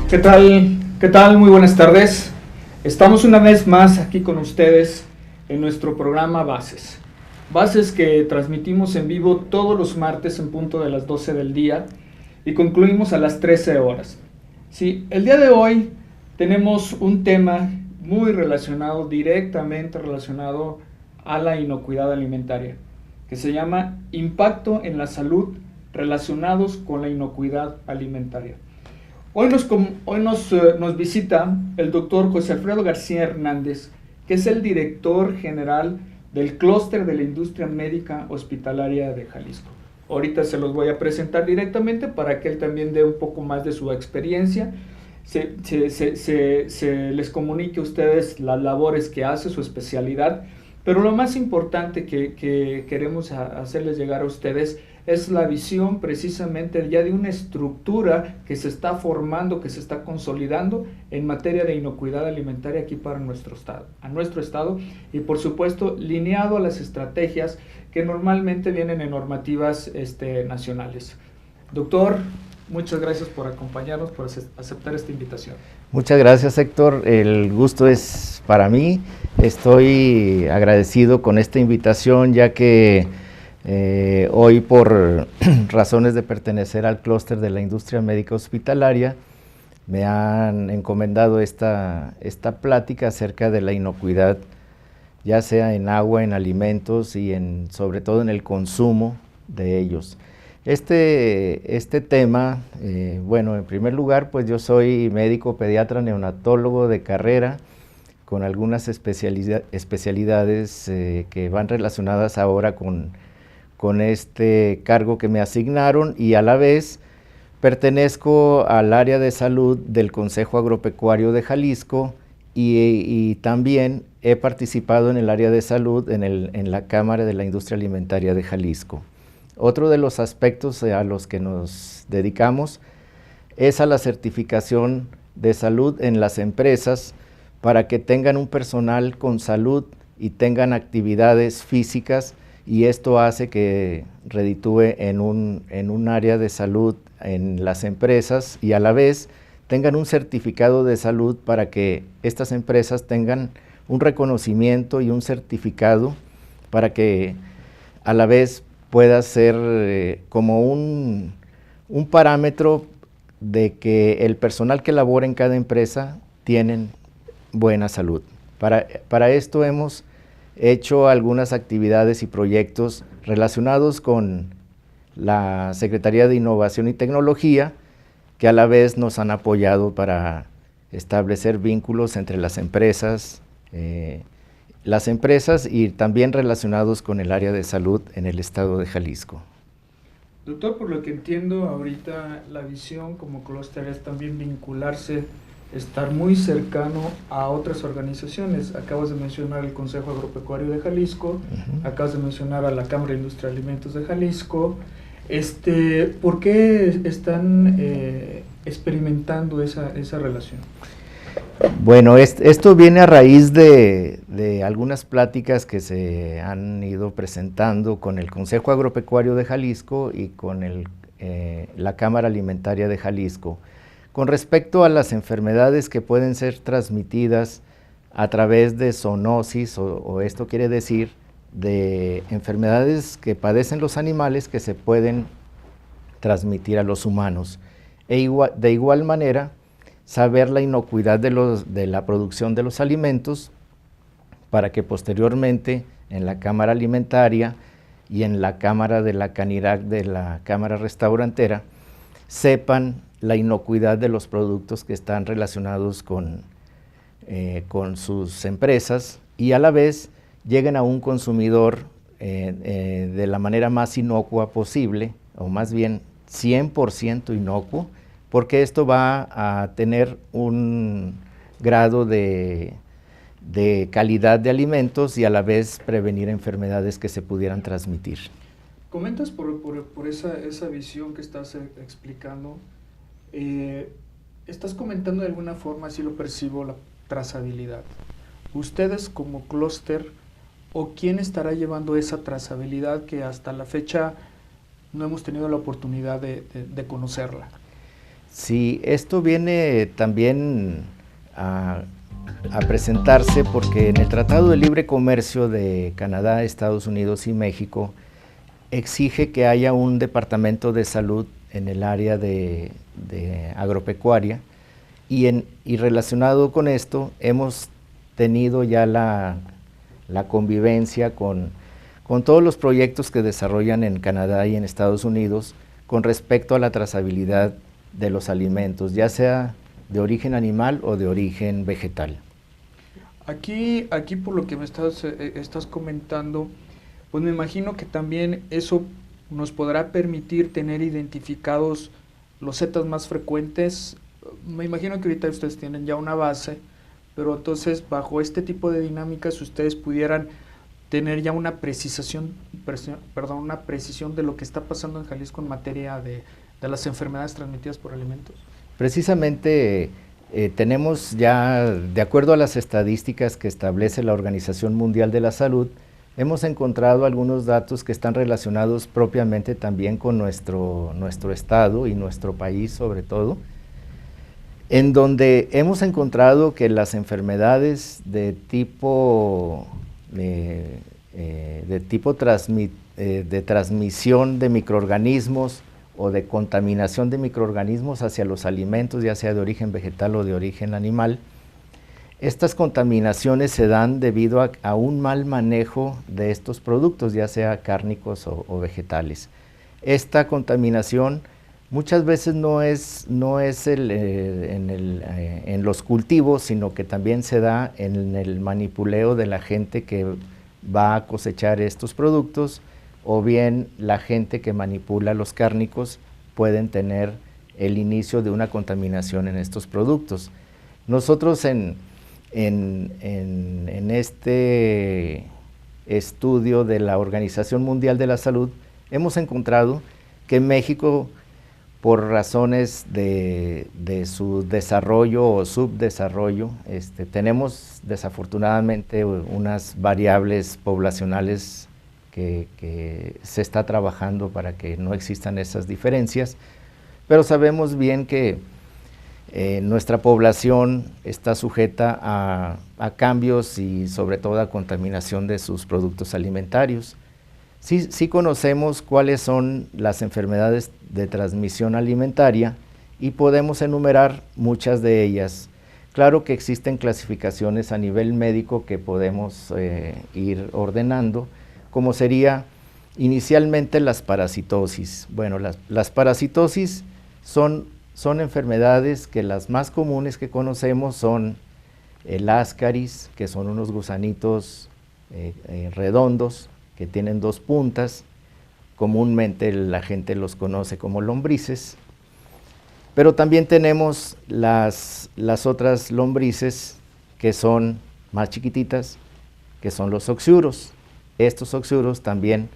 ¿Qué tal? ¿Qué tal? Muy buenas tardes. Estamos una vez más aquí con ustedes en nuestro programa Bases. Bases que transmitimos en vivo todos los martes en punto de las 12 del día y concluimos a las 13 horas. Sí, el día de hoy tenemos un tema muy relacionado, directamente relacionado a la inocuidad alimentaria, que se llama Impacto en la salud relacionados con la inocuidad alimentaria. Hoy nos visita el doctor José Alfredo García Hernández, que es el director general del Clúster de la Industria Médica Hospitalaria de Jalisco. Ahorita se los voy a presentar directamente para que él también dé un poco más de su experiencia, se les comunique a ustedes las labores que hace, su especialidad, pero lo más importante que queremos hacerles llegar a ustedes es la visión precisamente ya de una estructura que se está formando, que se está consolidando en materia de inocuidad alimentaria aquí para nuestro estado y por supuesto lineado a las estrategias que normalmente vienen en normativas nacionales. Doctor, muchas gracias por acompañarnos, por aceptar esta invitación. Muchas gracias, Héctor. El gusto es para mí. Estoy agradecido con esta invitación, ya que hoy, por razones de pertenecer al clúster de la industria médica hospitalaria, me han encomendado esta plática acerca de la inocuidad, ya sea en agua, en alimentos y sobre todo en el consumo de ellos. Este tema, bueno, en primer lugar, pues yo soy médico pediatra neonatólogo de carrera, con algunas especialidades que van relacionadas ahora con este cargo que me asignaron, y a la vez pertenezco al área de salud del Consejo Agropecuario de Jalisco y también he participado en el área de salud en la Cámara de la Industria Alimentaria de Jalisco. Otro de los aspectos a los que nos dedicamos es a la certificación de salud en las empresas para que tengan un personal con salud y tengan actividades físicas, y esto hace que reditúe en un área de salud en las empresas y a la vez tengan un certificado de salud para que estas empresas tengan un reconocimiento y un certificado para que a la vez pueda ser como un parámetro de que el personal que labora en cada empresa tienen buena salud. Para esto hemos hecho algunas actividades y proyectos relacionados con la Secretaría de Innovación y Tecnología, que a la vez nos han apoyado para establecer vínculos entre las empresas y también relacionados con el área de salud en el estado de Jalisco. Doctor, por lo que entiendo ahorita, la visión como clúster es también vincularse, estar muy cercano a otras organizaciones. Acabas de mencionar el Consejo Agropecuario de Jalisco, acabas de mencionar a la Cámara de Industria de Alimentos de Jalisco. ¿Por qué están experimentando esa relación? Bueno, esto viene a raíz de algunas pláticas que se han ido presentando con el Consejo Agropecuario de Jalisco y con la Cámara Alimentaria de Jalisco, con respecto a las enfermedades que pueden ser transmitidas a través de zoonosis, o esto quiere decir de enfermedades que padecen los animales que se pueden transmitir a los humanos. De igual manera, saber la inocuidad de la producción de los alimentos para que posteriormente en la Cámara Alimentaria y en la Cámara de la Canirac, de la Cámara Restaurantera, sepan la inocuidad de los productos que están relacionados con sus empresas y a la vez lleguen a un consumidor de la manera más inocua posible, o más bien 100% inocuo, porque esto va a tener un grado de calidad de alimentos y a la vez prevenir enfermedades que se pudieran transmitir. Comentas por esa visión que estás explicando, estás comentando de alguna forma, así lo percibo, la trazabilidad. Ustedes como clúster, ¿o quién estará llevando esa trazabilidad que hasta la fecha no hemos tenido la oportunidad de conocerla? Sí, esto viene también a presentarse porque en el Tratado de Libre Comercio de Canadá, Estados Unidos y México exige que haya un departamento de salud en el área de agropecuaria y relacionado con esto hemos tenido ya la convivencia con todos los proyectos que desarrollan en Canadá y en Estados Unidos con respecto a la trazabilidad de los alimentos, ya sea de origen animal o de origen vegetal. Aquí por lo que me estás comentando, pues me imagino que también eso nos podrá permitir tener identificados los zetas más frecuentes. Me imagino que ahorita ustedes tienen ya una base, pero entonces bajo este tipo de dinámicas ustedes pudieran tener ya una una precisión de lo que está pasando en Jalisco en materia de las enfermedades transmitidas por alimentos. Precisamente tenemos ya, de acuerdo a las estadísticas que establece la Organización Mundial de la Salud, hemos encontrado algunos datos que están relacionados propiamente también con nuestro estado y nuestro país sobre todo, en donde hemos encontrado que las enfermedades de transmisión de microorganismos o de contaminación de microorganismos hacia los alimentos, ya sea de origen vegetal o de origen animal, estas contaminaciones se dan debido a un mal manejo de estos productos, ya sea cárnicos o vegetales. Esta contaminación muchas veces no es en los cultivos, sino que también se da en el manipuleo de la gente que va a cosechar estos productos, o bien la gente que manipula los cárnicos pueden tener el inicio de una contaminación en estos productos. Nosotros en este estudio de la Organización Mundial de la Salud hemos encontrado que México, por razones de su desarrollo o subdesarrollo, tenemos desafortunadamente unas variables poblacionales que se está trabajando para que no existan esas diferencias, pero sabemos bien que nuestra población está sujeta a cambios y sobre todo a contaminación de sus productos alimentarios. Sí conocemos cuáles son las enfermedades de transmisión alimentaria y podemos enumerar muchas de ellas. Claro que existen clasificaciones a nivel médico que podemos ir ordenando, como sería inicialmente las parasitosis. Bueno, las parasitosis son enfermedades que las más comunes que conocemos son el ascaris, que son unos gusanitos redondos que tienen dos puntas. Comúnmente la gente los conoce como lombrices, pero también tenemos las otras lombrices que son más chiquititas, que son los oxuros. Estos oxuros también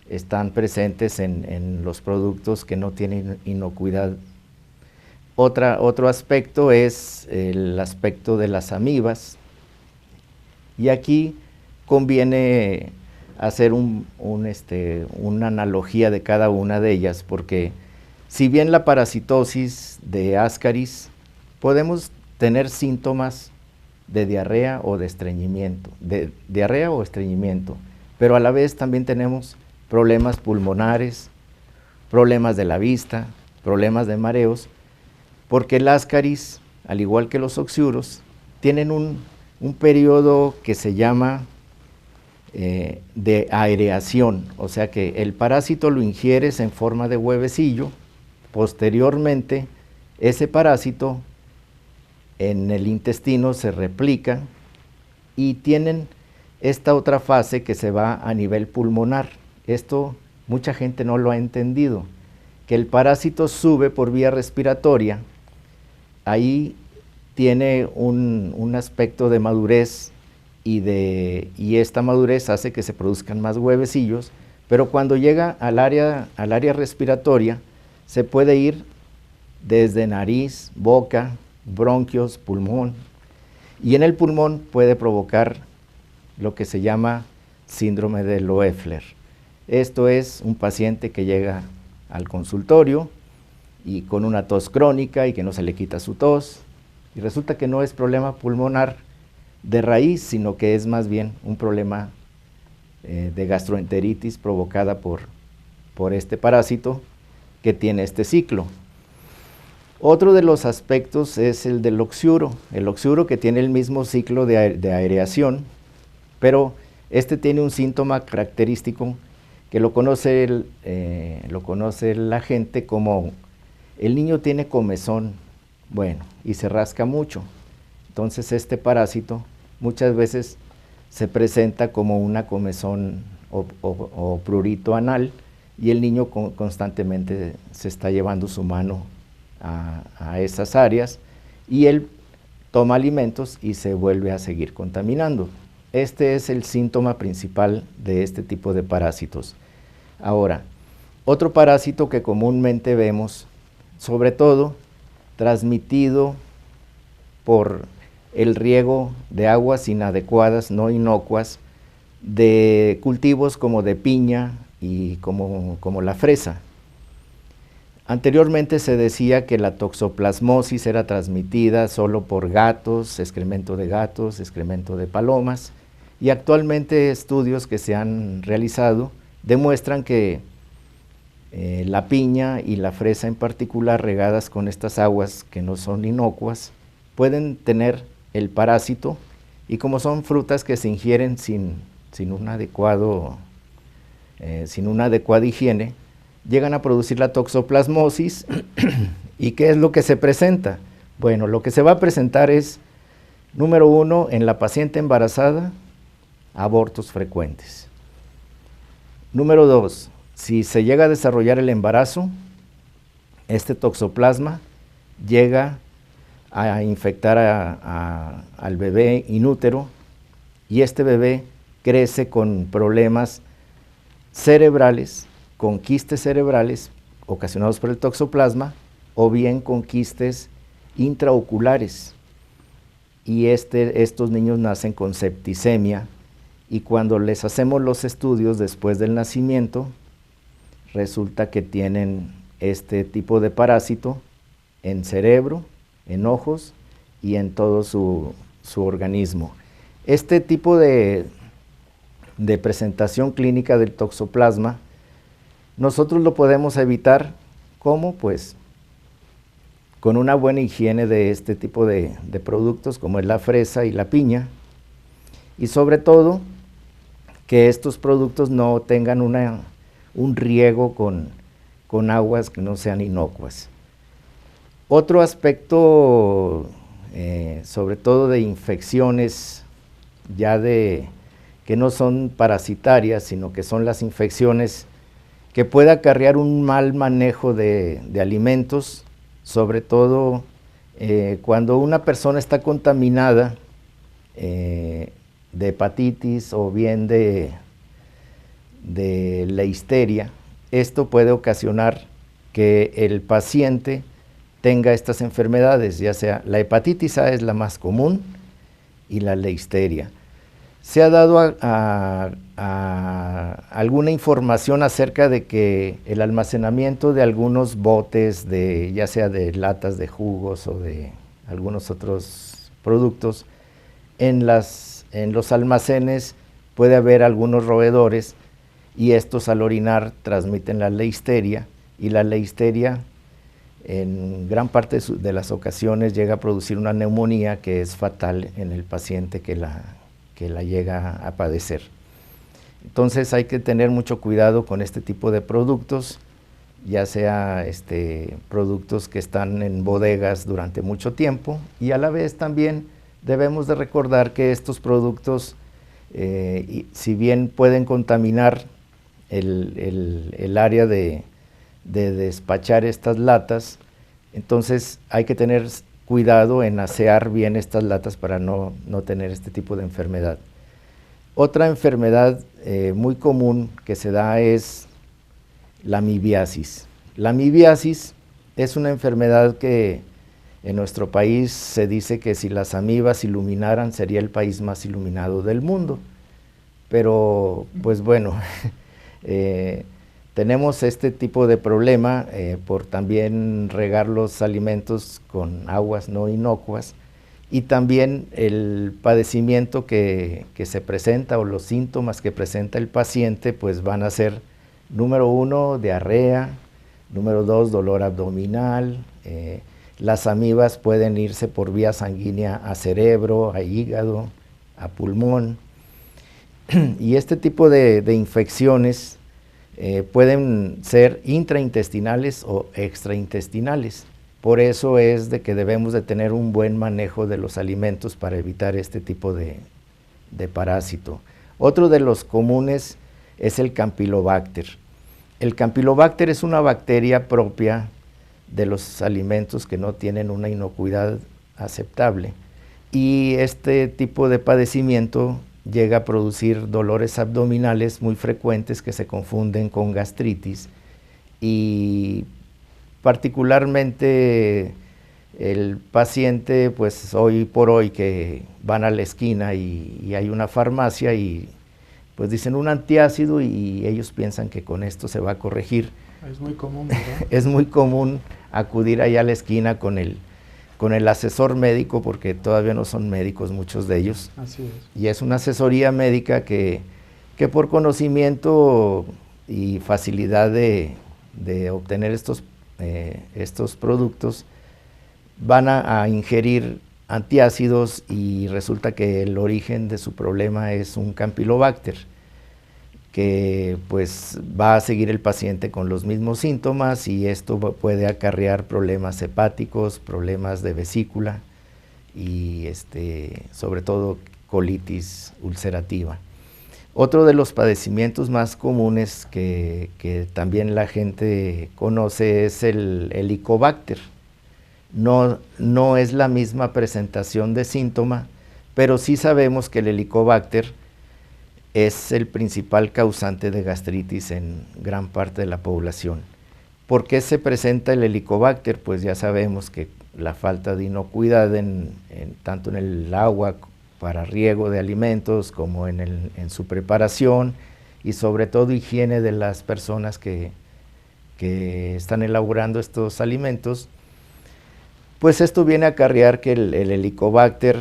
están presentes en los productos que no tienen inocuidad. Otro aspecto es el aspecto de las amibas, y aquí conviene hacer una analogía de cada una de ellas, porque si bien la parasitosis de ascaris podemos tener síntomas de diarrea o de estreñimiento, pero a la vez también tenemos problemas pulmonares, problemas de la vista, problemas de mareos, porque el ascaris, al igual que los oxuros, tienen un periodo que se llama de aireación, o sea que el parásito lo ingieres en forma de huevecillo, posteriormente ese parásito en el intestino se replica y tienen esta otra fase que se va a nivel pulmonar. Esto mucha gente no lo ha entendido, que el parásito sube por vía respiratoria, ahí tiene un aspecto de madurez y esta madurez hace que se produzcan más huevecillos, pero cuando llega al área respiratoria se puede ir desde nariz, boca, bronquios, pulmón, y en el pulmón puede provocar lo que se llama síndrome de Loeffler. Esto es un paciente que llega al consultorio y con una tos crónica y que no se le quita su tos, y resulta que no es problema pulmonar de raíz, sino que es más bien un problema de gastroenteritis provocada por este parásito que tiene este ciclo. Otro de los aspectos es el del oxiuro, que tiene el mismo ciclo de aireación, pero este tiene un síntoma característico que lo conoce la gente como el niño tiene comezón, bueno, y se rasca mucho. Entonces este parásito muchas veces se presenta como una comezón o prurito anal, y el niño constantemente se está llevando su mano a esas áreas, y él toma alimentos y se vuelve a seguir contaminando. Este es el síntoma principal de este tipo de parásitos. Ahora, otro parásito que comúnmente vemos, sobre todo transmitido por el riego de aguas inadecuadas, no inocuas, de cultivos como de piña y como la fresa. Anteriormente se decía que la toxoplasmosis era transmitida solo por gatos, excremento de palomas, y actualmente estudios que se han realizado demuestran que la piña y la fresa en particular, regadas con estas aguas que no son inocuas, pueden tener el parásito, y como son frutas que se ingieren sin una adecuada higiene, llegan a producir la toxoplasmosis. ¿Y qué es lo que se presenta? Bueno, lo que se va a presentar es, número 1, en la paciente embarazada, abortos frecuentes. Número 2, si se llega a desarrollar el embarazo, este toxoplasma llega a infectar al bebé inútero, y este bebé crece con problemas cerebrales, con quistes cerebrales ocasionados por el toxoplasma, o bien con quistes intraoculares, y estos niños nacen con septicemia, y cuando les hacemos los estudios después del nacimiento, resulta que tienen este tipo de parásito en cerebro, en ojos y en todo su organismo. Este tipo de presentación clínica del toxoplasma nosotros lo podemos evitar. ¿Cómo? Pues con una buena higiene de este tipo de productos, como es la fresa y la piña, y sobre todo que estos productos no tengan un riego con aguas que no sean inocuas. Otro aspecto, sobre todo de infecciones ya que no son parasitarias, sino que son las infecciones que puede acarrear un mal manejo de alimentos, sobre todo cuando una persona está contaminada de hepatitis o bien de listeria. Esto puede ocasionar que el paciente tenga estas enfermedades, ya sea la hepatitis A es la más común, y la listeria. Se ha dado alguna información acerca de que el almacenamiento de algunos botes, ya sea de latas de jugos o de algunos otros productos, en los almacenes puede haber algunos roedores, y estos al orinar transmiten la listeria, y la listeria en gran parte de las ocasiones llega a producir una neumonía que es fatal en el paciente que la llega a padecer. Entonces hay que tener mucho cuidado con este tipo de productos, ya sea productos que están en bodegas durante mucho tiempo, y a la vez también debemos de recordar que estos productos, si bien pueden contaminar el área de despachar estas latas, entonces hay que tener cuidado en asear bien estas latas para no tener este tipo de enfermedad. Otra enfermedad muy común que se da es la amibiasis. La amibiasis es una enfermedad que en nuestro país se dice que si las amibas iluminaran sería el país más iluminado del mundo, pero pues bueno, tenemos este tipo de problema por también regar los alimentos con aguas no inocuas, y también el padecimiento que se presenta o los síntomas que presenta el paciente pues van a ser, número 1, diarrea, número 2, dolor abdominal, las amibas pueden irse por vía sanguínea a cerebro, a hígado, a pulmón, y este tipo de infecciones pueden ser intraintestinales o extraintestinales. Por eso es de que debemos de tener un buen manejo de los alimentos para evitar este tipo de parásito. Otro de los comunes es el Campylobacter. El Campylobacter es una bacteria propia de los alimentos que no tienen una inocuidad aceptable, y este tipo de padecimiento llega a producir dolores abdominales muy frecuentes que se confunden con gastritis, y particularmente el paciente, pues hoy por hoy que van a la esquina y hay una farmacia y pues dicen un antiácido y ellos piensan que con esto se va a corregir. Es muy común, ¿verdad? Es muy común acudir allá a la esquina con el asesor médico, porque todavía no son médicos muchos de ellos. Así es. Y es una asesoría médica que por conocimiento y facilidad de obtener estos productos van a ingerir antiácidos, y resulta que el origen de su problema es un Campylobacter, que pues va a seguir el paciente con los mismos síntomas, y esto puede acarrear problemas hepáticos, problemas de vesícula y sobre todo colitis ulcerativa. Otro de los padecimientos más comunes que también la gente conoce es el Helicobacter. No es la misma presentación de síntoma, pero sí sabemos que el Helicobacter es el principal causante de gastritis en gran parte de la población. ¿Por qué se presenta el Helicobacter? Pues ya sabemos que la falta de inocuidad tanto en el agua para riego de alimentos como en su preparación, y sobre todo higiene de las personas que están elaborando estos alimentos, pues esto viene a acarrear que el Helicobacter,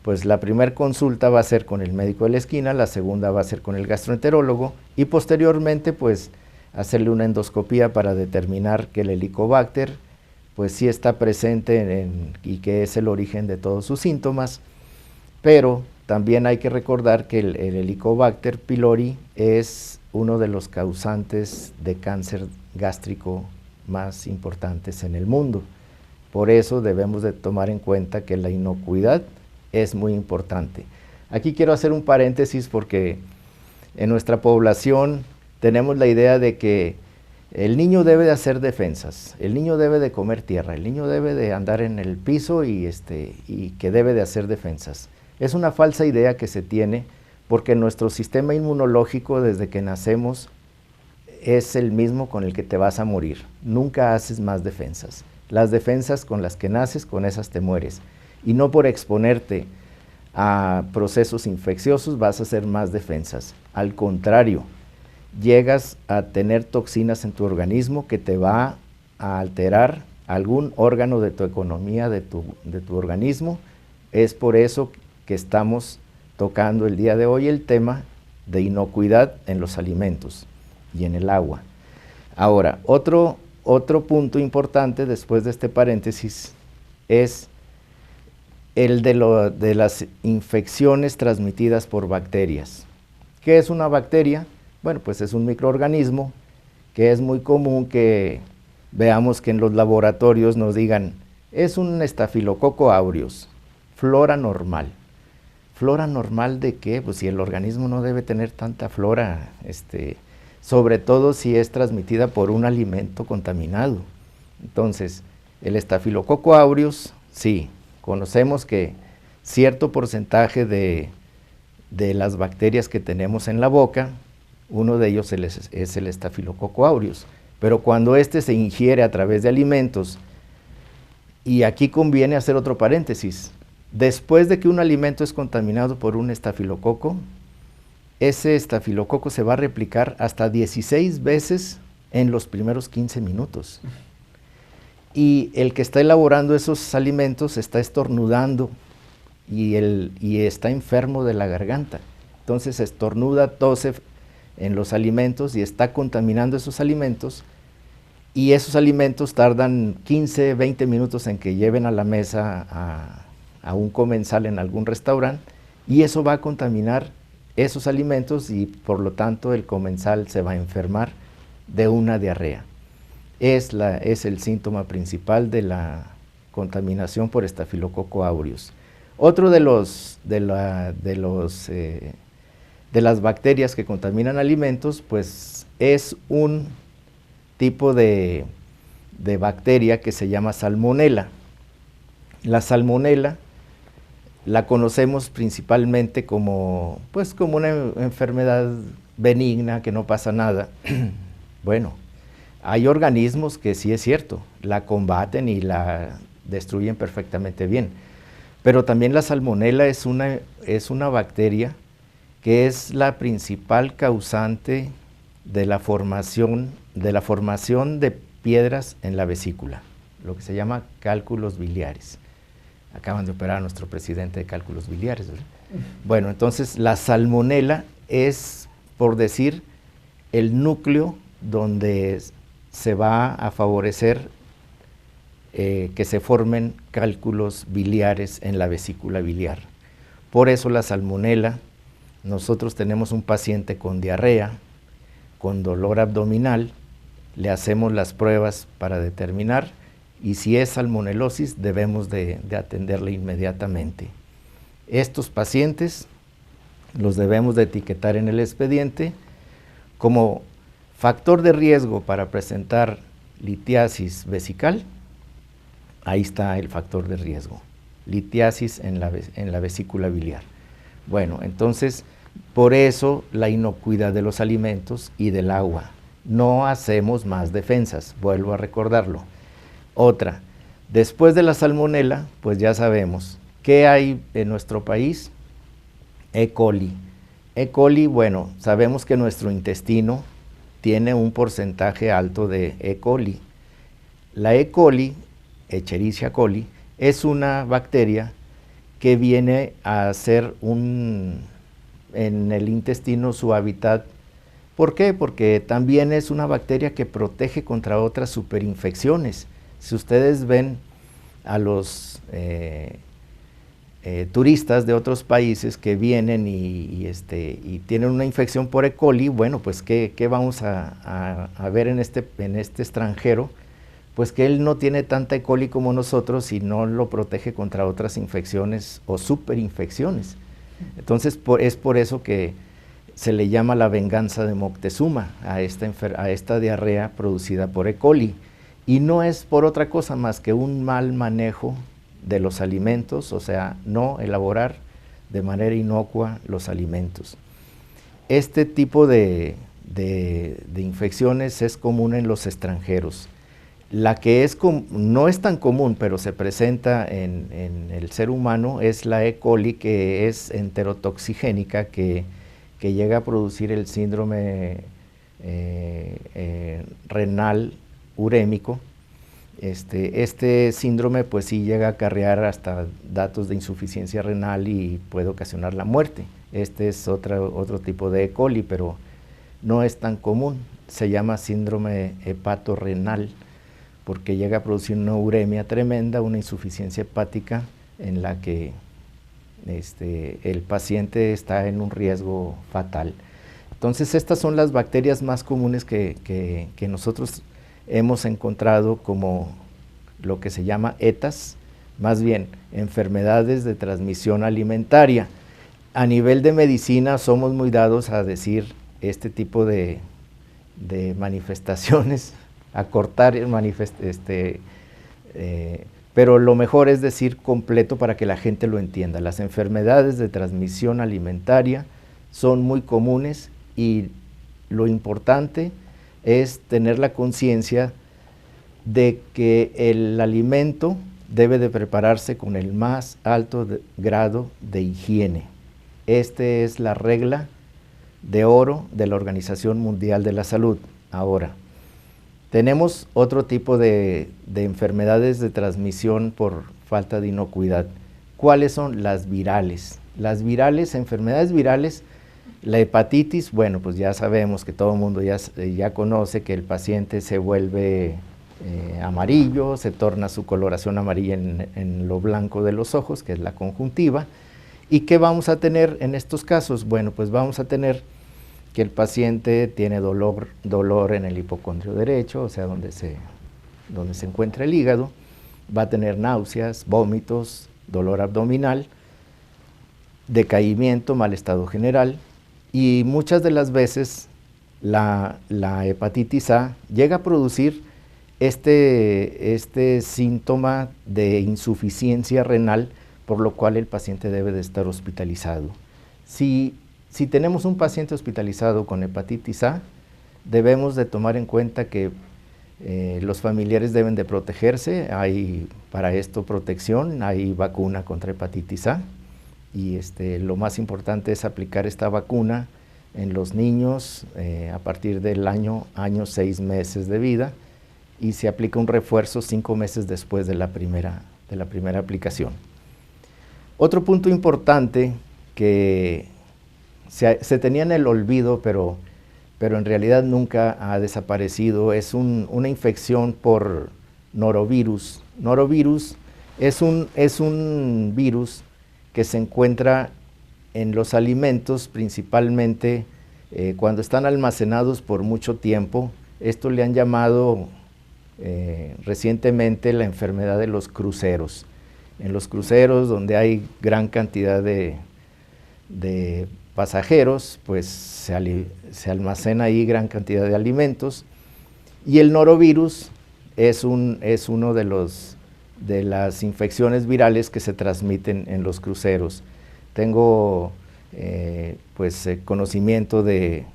pues la primera consulta va a ser con el médico de la esquina, la segunda va a ser con el gastroenterólogo, y posteriormente pues hacerle una endoscopía para determinar que el Helicobacter pues sí está presente y que es el origen de todos sus síntomas. Pero también hay que recordar que el Helicobacter pylori es uno de los causantes de cáncer gástrico más importantes en el mundo. Por eso debemos de tomar en cuenta que la inocuidad es muy importante. Aquí quiero hacer un paréntesis porque en nuestra población tenemos la idea de que el niño debe de hacer defensas, el niño debe de comer tierra, el niño debe de andar en el piso y que debe de hacer defensas. Es una falsa idea que se tiene, porque nuestro sistema inmunológico desde que nacemos es el mismo con el que te vas a morir. Nunca haces más defensas. Las defensas con las que naces, con esas te mueres. Y no por exponerte a procesos infecciosos vas a hacer más defensas. Al contrario, llegas a tener toxinas en tu organismo que te va a alterar algún órgano de tu economía, de tu organismo. Es por eso que estamos tocando el día de hoy el tema de inocuidad en los alimentos y en el agua. Ahora, otro punto importante después de este paréntesis es el de las infecciones transmitidas por bacterias. ¿Qué es una bacteria? Bueno, pues es un microorganismo que es muy común que veamos que en los laboratorios nos digan, es un Staphylococcus aureus, flora normal. ¿Flora normal de qué? Pues si el organismo no debe tener tanta flora, sobre todo si es transmitida por un alimento contaminado. Entonces, el Staphylococcus aureus, sí, conocemos que cierto porcentaje de las bacterias que tenemos en la boca, uno de ellos es el Staphylococcus aureus, pero cuando se ingiere a través de alimentos, y aquí conviene hacer otro paréntesis, después de que un alimento es contaminado por un estafilococo, ese estafilococo se va a replicar hasta 16 veces en los primeros 15 minutos. Y el que está elaborando esos alimentos está estornudando y está enfermo de la garganta. Entonces estornuda, tose en los alimentos y está contaminando esos alimentos, y esos alimentos tardan 15, 20 minutos en que lleven a la mesa a un comensal en algún restaurante, y eso va a contaminar esos alimentos y por lo tanto el comensal se va a enfermar de una diarrea. Es el síntoma principal de la contaminación por Staphylococcus aureus. Otro de las bacterias que contaminan alimentos, pues es un tipo de bacteria que se llama salmonela. La salmonela la conocemos principalmente como una enfermedad benigna, que no pasa nada. Bueno, hay organismos que sí es cierto, la combaten y la destruyen perfectamente bien, pero también la salmonela es una bacteria que es la principal causante de la formación de piedras en la vesícula, lo que se llama cálculos biliares. Acaban de operar a nuestro presidente de cálculos biliares, ¿verdad? Bueno, entonces la salmonela es, por decir, el núcleo donde se va a favorecer que se formen cálculos biliares en la vesícula biliar. Por eso la salmonela, nosotros tenemos un paciente con diarrea, con dolor abdominal, le hacemos las pruebas para determinar, y si es salmonelosis debemos de atenderle inmediatamente. Estos pacientes los debemos de etiquetar en el expediente como factor de riesgo para presentar litiasis vesical. Ahí está el factor de riesgo, litiasis en la vesícula biliar. Bueno, entonces, por eso la inocuidad de los alimentos y del agua. No hacemos más defensas, vuelvo a recordarlo. Otra, después de la salmonela, pues ya sabemos, ¿qué hay en nuestro país? E. coli. E. coli, bueno, sabemos que nuestro intestino tiene un porcentaje alto de E. coli. La E. coli, Escherichia coli, es una bacteria que viene a ser en el intestino su hábitat. ¿Por qué? Porque también es una bacteria que protege contra otras superinfecciones. Si ustedes ven a los turistas de otros países que vienen y tienen una infección por E. coli, bueno, pues ¿qué vamos a ver en este extranjero? Pues que él no tiene tanta E. coli como nosotros y no lo protege contra otras infecciones o superinfecciones. Entonces es por eso que se le llama la venganza de Moctezuma a esta diarrea producida por E. coli. Y no es por otra cosa más que un mal manejo de los alimentos, o sea, no elaborar de manera inocua los alimentos. Este tipo de infecciones es común en los extranjeros. La que no es tan común, pero se presenta en el ser humano, es la E. coli, que es enterotoxigénica, que llega a producir el síndrome renal urémico. Este síndrome pues sí llega a acarrear hasta datos de insuficiencia renal y puede ocasionar la muerte. Este es otro tipo de E. coli, pero no es tan común. Se llama síndrome hepatorrenal porque llega a producir una uremia tremenda, una insuficiencia hepática en la que el paciente está en un riesgo fatal. Entonces estas son las bacterias más comunes que nosotros hemos encontrado como lo que se llama ETAs, más bien enfermedades de transmisión alimentaria. A nivel de medicina somos muy dados a decir este tipo de manifestaciones, a cortar pero lo mejor es decir completo para que la gente lo entienda. Las enfermedades de transmisión alimentaria son muy comunes y lo importante es tener la conciencia de que el alimento debe de prepararse con el más alto grado de higiene. Esta es la regla de oro de la Organización Mundial de la Salud. Ahora, tenemos otro tipo de enfermedades de transmisión por falta de inocuidad. ¿Cuáles son? Las virales. Las virales, enfermedades virales, la hepatitis, bueno, pues ya sabemos que todo el mundo ya conoce que el paciente se vuelve amarillo, se torna su coloración amarilla en lo blanco de los ojos, que es la conjuntiva. ¿Y qué vamos a tener en estos casos? Bueno, pues vamos a tener que el paciente tiene dolor en el hipocondrio derecho, o sea, donde se encuentra el hígado, va a tener náuseas, vómitos, dolor abdominal, decaimiento, mal estado general, y muchas de las veces la hepatitis A llega a producir este síntoma de insuficiencia renal, por lo cual el paciente debe de estar hospitalizado. Si tenemos un paciente hospitalizado con hepatitis A, debemos de tomar en cuenta que los familiares deben de protegerse, hay para esto protección, hay vacuna contra hepatitis A, y lo más importante es aplicar esta vacuna en los niños a partir del año 6 meses de vida, y se aplica un refuerzo 5 meses después de la primera aplicación. Otro punto importante que se tenía en el olvido, pero en realidad nunca ha desaparecido, es una infección por norovirus. Norovirus es un virus que se encuentra en los alimentos, principalmente cuando están almacenados por mucho tiempo. Esto le han llamado recientemente la enfermedad de los cruceros. En los cruceros, donde hay gran cantidad de pasajeros, pues se almacena ahí gran cantidad de alimentos, y el norovirus es uno de las infecciones virales que se transmiten en los cruceros. Tengo conocimiento de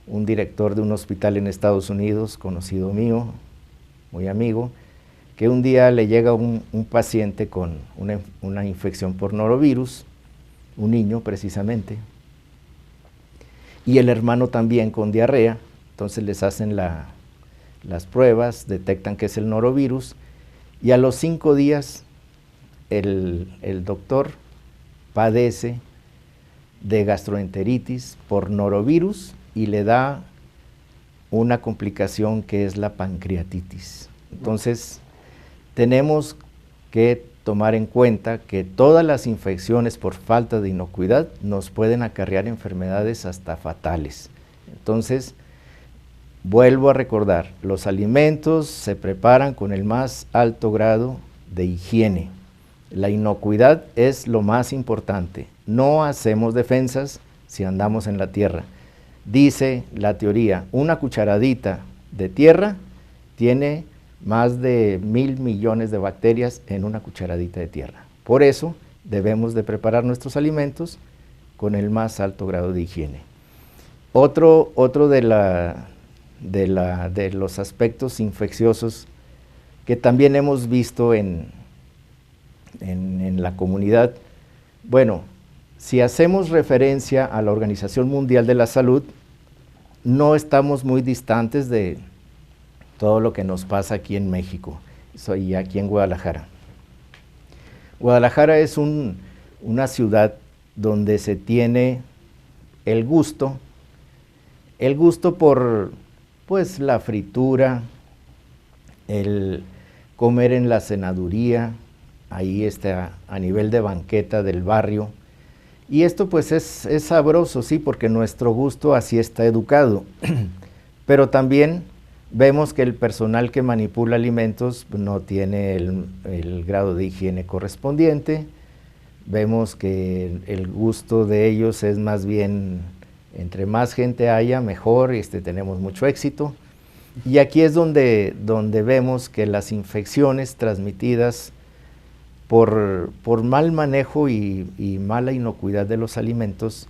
un director de un hospital en Estados Unidos, conocido mío, muy amigo, que un día le llega un paciente con una infección por norovirus, un niño precisamente, y el hermano también con diarrea. Entonces les hacen las pruebas, detectan que es el norovirus, y a los 5 días el doctor padece de gastroenteritis por norovirus y le da una complicación que es la pancreatitis. Entonces, tenemos que tomar en cuenta que todas las infecciones por falta de inocuidad nos pueden acarrear enfermedades hasta fatales. Entonces, vuelvo a recordar, los alimentos se preparan con el más alto grado de higiene. La inocuidad es lo más importante. No hacemos defensas si andamos en la tierra. Dice la teoría, una cucharadita de tierra tiene más de 1,000 millones de bacterias en una cucharadita de tierra. Por eso debemos de preparar nuestros alimentos con el más alto grado de higiene. Otro de los aspectos infecciosos que también hemos visto en la comunidad, bueno, si hacemos referencia a la Organización Mundial de la Salud, no estamos muy distantes de todo lo que nos pasa aquí en México, y aquí en Guadalajara. Guadalajara es una ciudad donde se tiene el gusto por pues la fritura, el comer en la cenaduría, ahí está a nivel de banqueta del barrio. Y esto pues es sabroso, sí, porque nuestro gusto así está educado. Pero también vemos que el personal que manipula alimentos no tiene el grado de higiene correspondiente. Vemos que el gusto de ellos es más bien, entre más gente haya, mejor, tenemos mucho éxito. Y aquí es donde vemos que las infecciones transmitidas por mal manejo y mala inocuidad de los alimentos,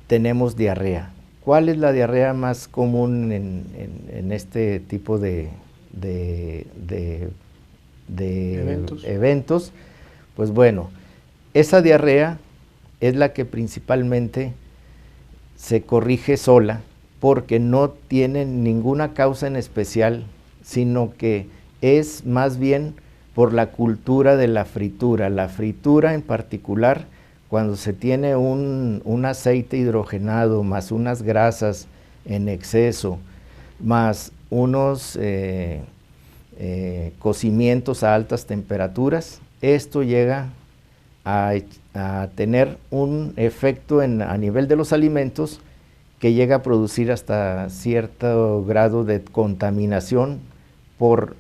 tenemos diarrea. ¿Cuál es la diarrea más común en este tipo de eventos? Pues bueno, esa diarrea es la que principalmente se corrige sola, porque no tiene ninguna causa en especial, sino que es más bien por la cultura de la fritura. La fritura en particular, cuando se tiene un aceite hidrogenado, más unas grasas en exceso, más unos cocimientos a altas temperaturas, esto llega a tener un efecto a nivel de los alimentos que llega a producir hasta cierto grado de contaminación por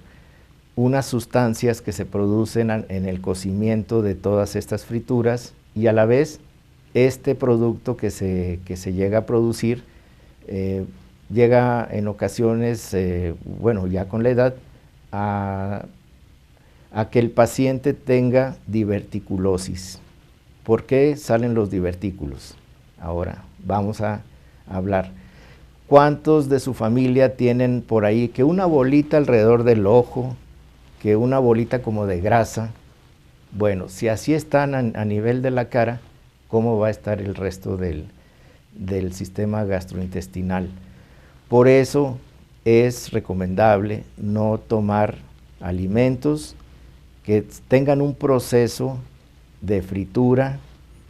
unas sustancias que se producen en el cocimiento de todas estas frituras, y a la vez este producto que se llega a producir llega en ocasiones, bueno, ya con la edad, a que el paciente tenga diverticulosis. ¿Por qué salen los divertículos? Ahora vamos a hablar. ¿Cuántos de su familia tienen por ahí que una bolita alrededor del ojo, que una bolita como de grasa? Bueno, si así están a nivel de la cara, ¿cómo va a estar el resto del sistema gastrointestinal? Por eso es recomendable no tomar alimentos que tengan un proceso de fritura,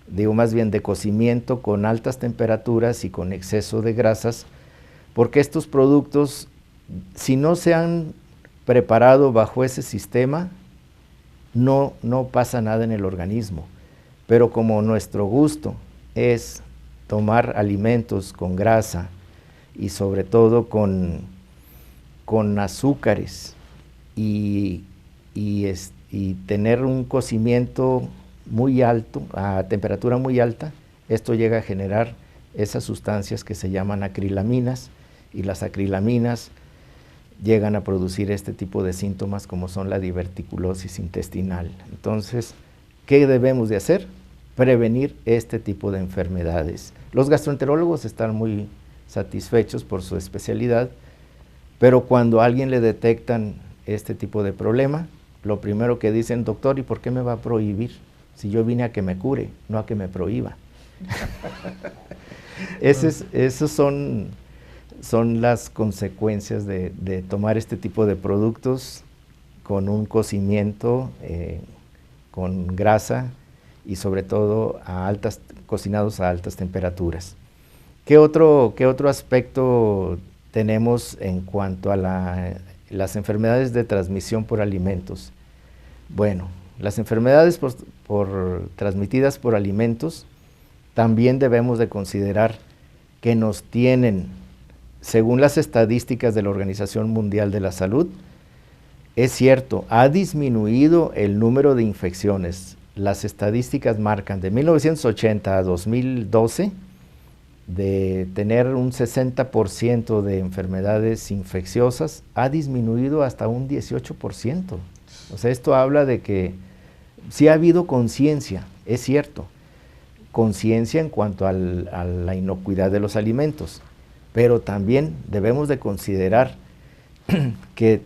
digo más bien de cocimiento con altas temperaturas y con exceso de grasas, porque estos productos, si no se han preparado bajo ese sistema, no pasa nada en el organismo. Pero como nuestro gusto es tomar alimentos con grasa y sobre todo con azúcares y tener un cocimiento muy alto, a temperatura muy alta, esto llega a generar esas sustancias que se llaman acrilaminas, y las acrilaminas llegan a producir este tipo de síntomas como son la diverticulosis intestinal. Entonces, ¿qué debemos de hacer? Prevenir este tipo de enfermedades. Los gastroenterólogos están muy satisfechos por su especialidad, pero cuando a alguien le detectan este tipo de problema, lo primero que dicen: doctor, ¿y por qué me va a prohibir? Si yo vine a que me cure, no a que me prohíba. Esos son las consecuencias de tomar este tipo de productos con un cocimiento, con grasa y sobre todo cocinados a altas temperaturas. ¿Qué otro aspecto tenemos en cuanto a las enfermedades de transmisión por alimentos? Bueno, las enfermedades transmitidas por alimentos también debemos de considerar que nos tienen, según las estadísticas de la Organización Mundial de la Salud, es cierto, ha disminuido el número de infecciones. Las estadísticas marcan de 1980 a 2012 de tener un 60% de enfermedades infecciosas, ha disminuido hasta un 18%. O sea, esto habla de que sí ha habido conciencia, es cierto, conciencia en cuanto a la inocuidad de los alimentos, pero también debemos de considerar que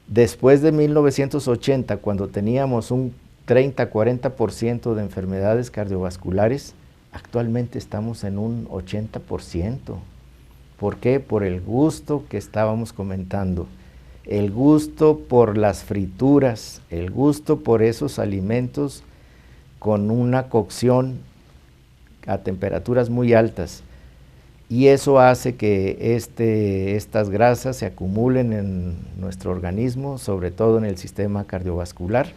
después de 1980, cuando teníamos un 30-40% de enfermedades cardiovasculares, actualmente estamos en un 80%. ¿Por qué? Por el gusto que estábamos comentando, el gusto por las frituras, el gusto por esos alimentos con una cocción a temperaturas muy altas. Y eso hace que estas grasas se acumulen en nuestro organismo, sobre todo en el sistema cardiovascular,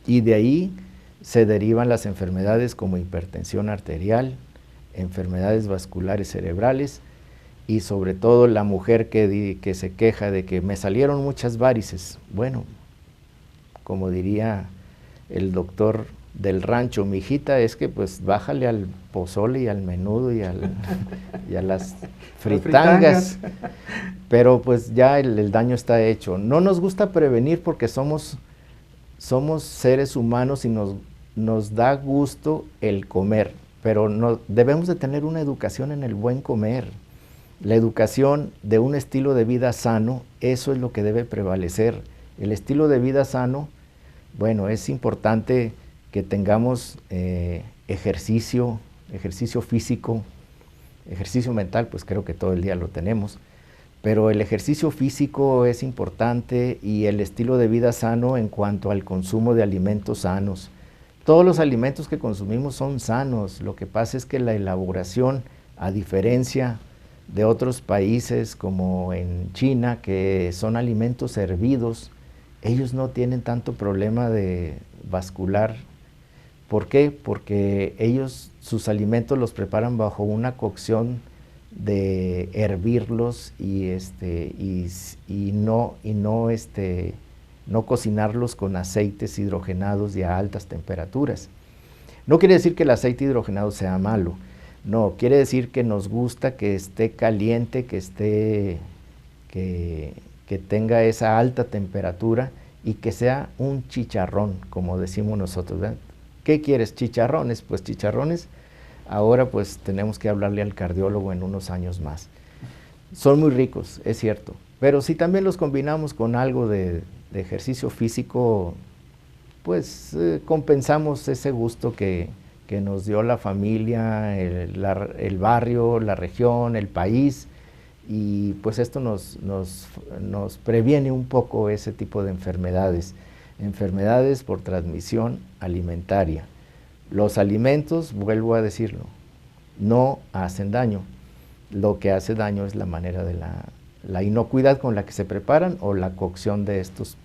y de ahí se derivan las enfermedades como hipertensión arterial, enfermedades vasculares cerebrales, y sobre todo la mujer que se queja de que me salieron muchas varices. Bueno, como diría el doctor del rancho, mijita, es que pues bájale al pozole y al menudo y a las fritangas, pero pues ya el daño está hecho. No nos gusta prevenir porque somos seres humanos y nos da gusto el comer, pero debemos de tener una educación en el buen comer. La educación de un estilo de vida sano, eso es lo que debe prevalecer. El estilo de vida sano, bueno, es importante que tengamos ejercicio ejercicio físico, ejercicio mental, pues creo que todo el día lo tenemos, pero el ejercicio físico es importante y el estilo de vida sano en cuanto al consumo de alimentos sanos. Todos los alimentos que consumimos son sanos, lo que pasa es que la elaboración, a diferencia de otros países como en China, que son alimentos hervidos, ellos no tienen tanto problema de vascular. ¿Por qué? Porque ellos sus alimentos los preparan bajo una cocción de hervirlos y no cocinarlos con aceites hidrogenados y a altas temperaturas. No quiere decir que el aceite hidrogenado sea malo, no, quiere decir que nos gusta que esté caliente, que tenga esa alta temperatura y que sea un chicharrón, como decimos nosotros, ¿verdad? ¿Qué quieres? ¿Chicharrones? Pues chicharrones, ahora pues tenemos que hablarle al cardiólogo en unos años más. Son muy ricos, es cierto, pero si también los combinamos con algo de ejercicio físico, pues compensamos ese gusto que nos dio la familia, el barrio, la región, el país, y pues esto nos previene un poco ese tipo de enfermedades por transmisión alimentaria. Los alimentos, vuelvo a decirlo, no hacen daño. Lo que hace daño es la manera de la inocuidad con la que se preparan o la cocción de estos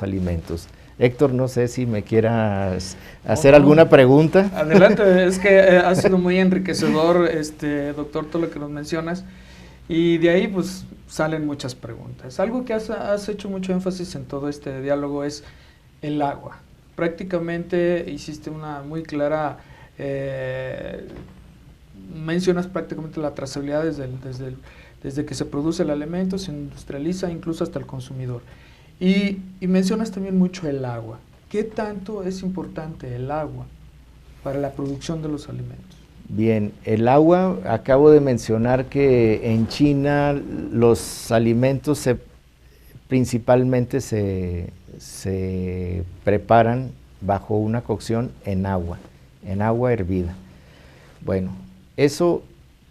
alimentos. Héctor, no sé si me quieras hacer alguna pregunta. Adelante, es que ha sido muy enriquecedor, doctor, todo lo que nos mencionas, y de ahí pues salen muchas preguntas. Algo que has hecho mucho énfasis en todo este diálogo es el agua. Prácticamente hiciste una muy clara, mencionas prácticamente la trazabilidad desde que se produce el alimento, se industrializa, incluso hasta el consumidor. Y mencionas también mucho el agua. ¿Qué tanto es importante el agua para la producción de los alimentos? Bien, el agua, acabo de mencionar que en China los alimentos principalmente se preparan bajo una cocción en agua hervida. Bueno, eso,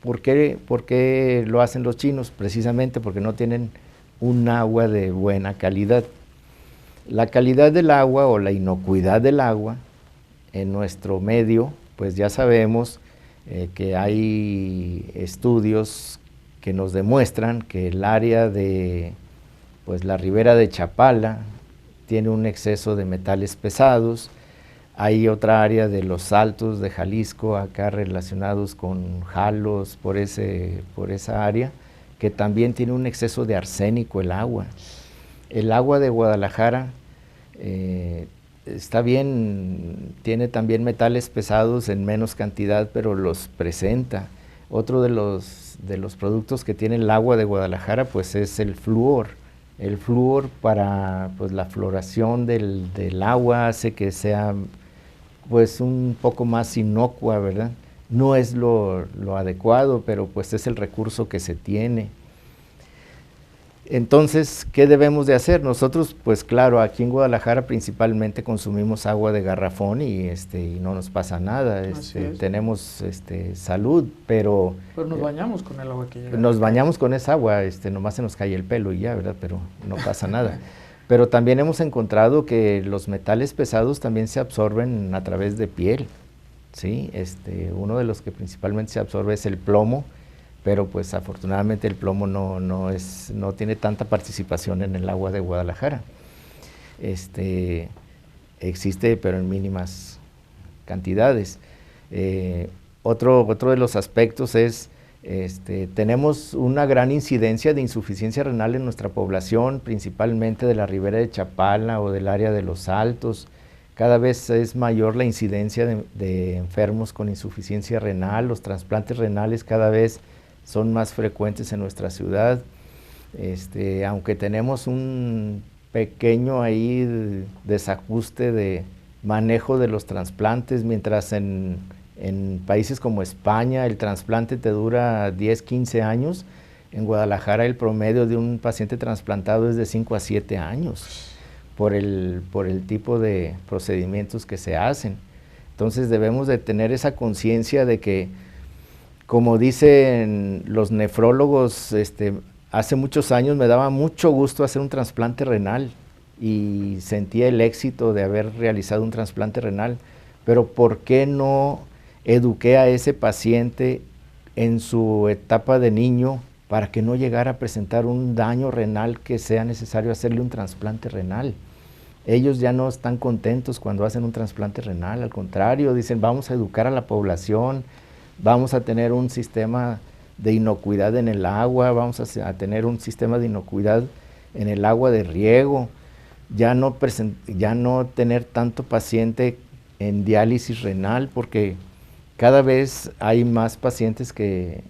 ¿por qué lo hacen los chinos? Precisamente porque no tienen un agua de buena calidad. La calidad del agua o la inocuidad del agua en nuestro medio, pues ya sabemos que hay estudios que nos demuestran que el área de la ribera de Chapala tiene un exceso de metales pesados. Hay otra área de los Altos de Jalisco, acá relacionados con Jalos, por esa área, que también tiene un exceso de arsénico el agua. El agua de Guadalajara está bien, tiene también metales pesados en menos cantidad, pero los presenta. Otro de los productos que tiene el agua de Guadalajara pues es el flúor. El flúor para la floración del agua hace que sea pues un poco más inocua, ¿verdad? No es lo adecuado, pero pues es el recurso que se tiene. Entonces, ¿qué debemos de hacer? Nosotros, pues claro, aquí en Guadalajara principalmente consumimos agua de garrafón y no nos pasa nada, tenemos salud, pero nos bañamos con el agua que llega. Nos bañamos con esa agua, nomás se nos cae el pelo y ya, ¿verdad? Pero no pasa nada. Pero también hemos encontrado que los metales pesados también se absorben a través de piel, ¿sí? Uno de los que principalmente se absorbe es el plomo, pero pues afortunadamente el plomo no tiene tanta participación en el agua de Guadalajara. Existe, pero en mínimas cantidades. Otro de los aspectos es, tenemos una gran incidencia de insuficiencia renal en nuestra población, principalmente de la ribera de Chapala o del área de los Altos. Cada vez es mayor la incidencia de enfermos con insuficiencia renal, los trasplantes renales cada vez son más frecuentes en nuestra ciudad, aunque tenemos un pequeño ahí desajuste de manejo de los trasplantes, mientras en países como España el trasplante te dura 10, 15 años, en Guadalajara el promedio de un paciente trasplantado es de 5 a 7 años, por el tipo de procedimientos que se hacen. Entonces debemos de tener esa conciencia de que, como dicen los nefrólogos, hace muchos años me daba mucho gusto hacer un trasplante renal y sentía el éxito de haber realizado un trasplante renal, pero ¿por qué no eduqué a ese paciente en su etapa de niño para que no llegara a presentar un daño renal que sea necesario hacerle un trasplante renal? Ellos ya no están contentos cuando hacen un trasplante renal, al contrario, dicen vamos a educar a la población, vamos a tener un sistema de inocuidad en el agua, vamos a tener un sistema de inocuidad en el agua de riego, ya no tener tanto paciente en diálisis renal, porque cada vez hay más pacientes que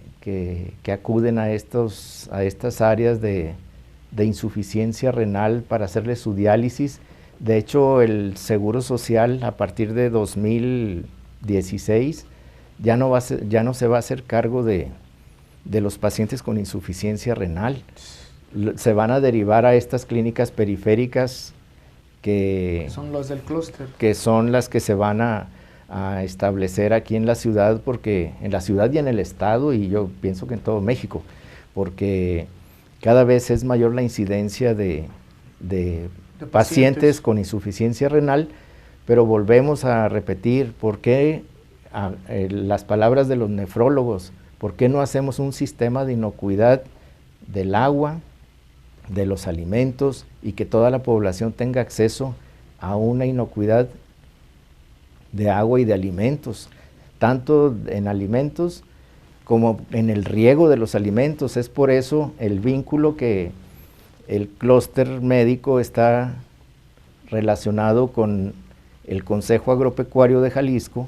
acuden a estas áreas de insuficiencia renal para hacerle su diálisis. De hecho, el Seguro Social a partir de 2016 ya no se va a hacer cargo de los pacientes con insuficiencia renal. Se van a derivar a estas clínicas periféricas que son las del clúster, que son las que se van a establecer aquí en la ciudad, porque en la ciudad y en el estado, y yo pienso que en todo México, porque cada vez es mayor la incidencia de pacientes con insuficiencia renal, pero volvemos a repetir, ¿por qué las palabras de los nefrólogos? ¿Por qué no hacemos un sistema de inocuidad del agua, de los alimentos, y que toda la población tenga acceso a una inocuidad de agua y de alimentos, tanto en alimentos como en el riego de los alimentos? Es por eso el vínculo que el clúster médico está relacionado con el Consejo Agropecuario de Jalisco,